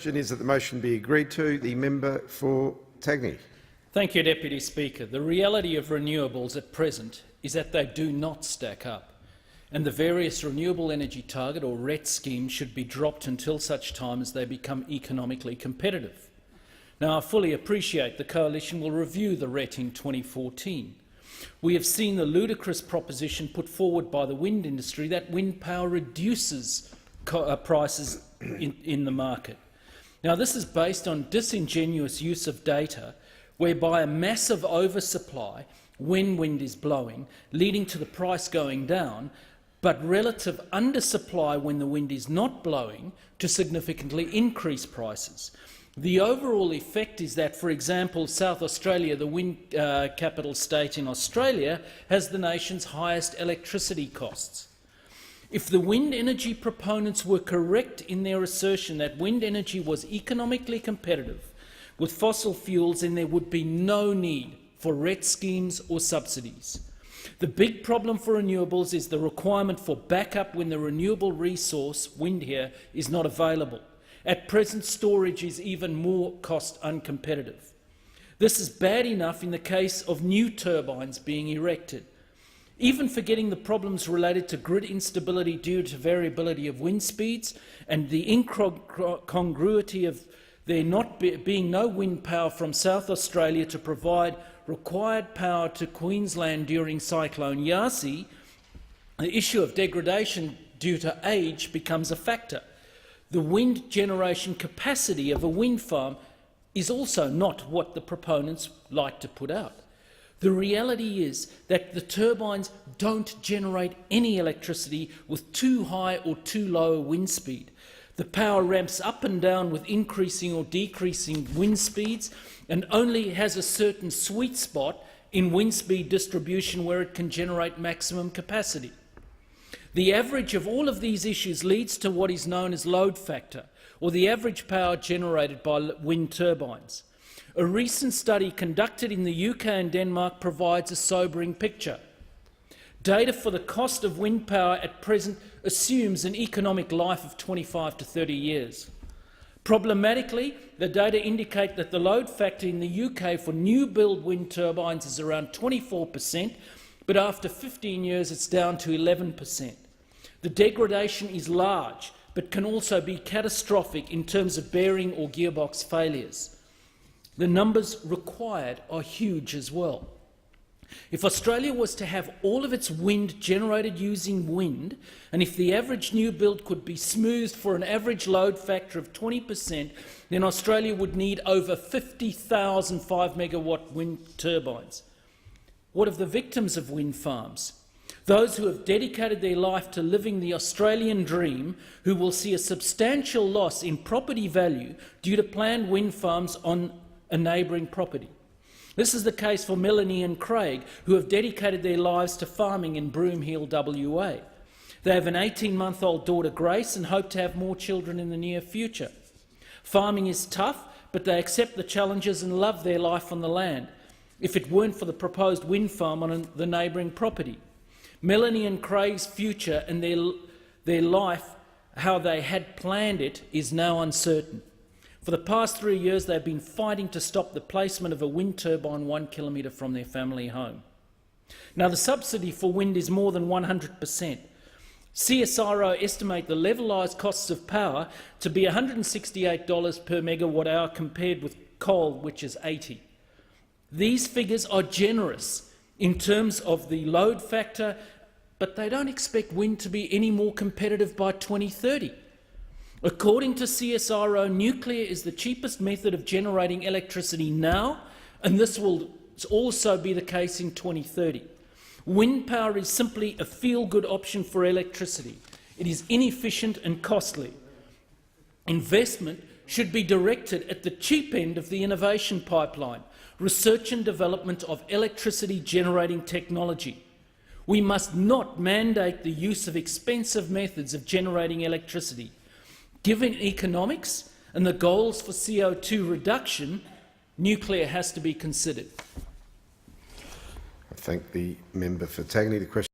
question is that the motion be agreed to. The member for Tagney. Thank you, Deputy Speaker. The reality of renewables at present is that they do not stack up, and the various Renewable Energy Target or RET schemes should be dropped until such time as they become economically competitive. Now, I fully appreciate the Coalition will review the RET in 2014. We have seen the ludicrous proposition put forward by the wind industry that wind power reduces prices in the market. Now, this is based on disingenuous use of data whereby a massive oversupply when wind is blowing, leading to the price going down, but relative undersupply when the wind is not blowing to significantly increase prices. The overall effect is that, for example, South Australia, the wind capital state in Australia, has the nation's highest electricity costs. If the wind energy proponents were correct in their assertion that wind energy was economically competitive with fossil fuels, then there would be no need for RET schemes or subsidies. The big problem for renewables is the requirement for backup when the renewable resource, wind here, is not available. At present, storage is even more cost uncompetitive. This is bad enough in the case of new turbines being erected. Even forgetting the problems related to grid instability due to variability of wind speeds and the incongruity of there not being no wind power from South Australia to provide required power to Queensland during Cyclone Yasi, the issue of degradation due to age becomes a factor. The wind generation capacity of a wind farm is also not what the proponents like to put out. The reality is that the turbines don't generate any electricity with too high or too low a wind speed. The power ramps up and down with increasing or decreasing wind speeds and only has a certain sweet spot in wind speed distribution where it can generate maximum capacity. The average of all of these issues leads to what is known as load factor, or the average power generated by wind turbines. A recent study conducted in the UK and Denmark provides a sobering picture. Data for the cost of wind power at present assumes an economic life of 25 to 30 years. Problematically, the data indicate that the load factor in the UK for new-build wind turbines is around 24%, but after 15 years it's down to 11%. The degradation is large, but can also be catastrophic in terms of bearing or gearbox failures. The numbers required are huge as well. If Australia was to have all of its wind generated using wind, and if the average new build could be smoothed for an average load factor of 20%, then Australia would need over 50,000 5-megawatt wind turbines. What of the victims of wind farms? Those who have dedicated their life to living the Australian dream, who will see a substantial loss in property value due to planned wind farms on a neighbouring property. This is the case for Melanie and Craig, who have dedicated their lives to farming in Broomhill, WA. They have an 18-month-old daughter, Grace, and hope to have more children in the near future. Farming is tough, but they accept the challenges and love their life on the land, if it weren't for the proposed wind farm on the neighbouring property. Melanie and Craig's future and their life, how they had planned it, is now uncertain. For the past 3 years, they have been fighting to stop the placement of a wind turbine 1 kilometre from their family home. Now, the subsidy for wind is more than 100%. CSIRO estimate the levelised costs of power to be $168 per megawatt hour compared with coal, which is $80. These figures are generous in terms of the load factor, but they don't expect wind to be any more competitive by 2030. According to CSIRO, nuclear is the cheapest method of generating electricity now, and this will also be the case in 2030. Wind power is simply a feel-good option for electricity. It is inefficient and costly. Investment should be directed at the cheap end of the innovation pipeline, research and development of electricity-generating technology. We must not mandate the use of expensive methods of generating electricity. Given economics and the goals for CO2 reduction, nuclear has to be considered. I thank the member for Tagney. The question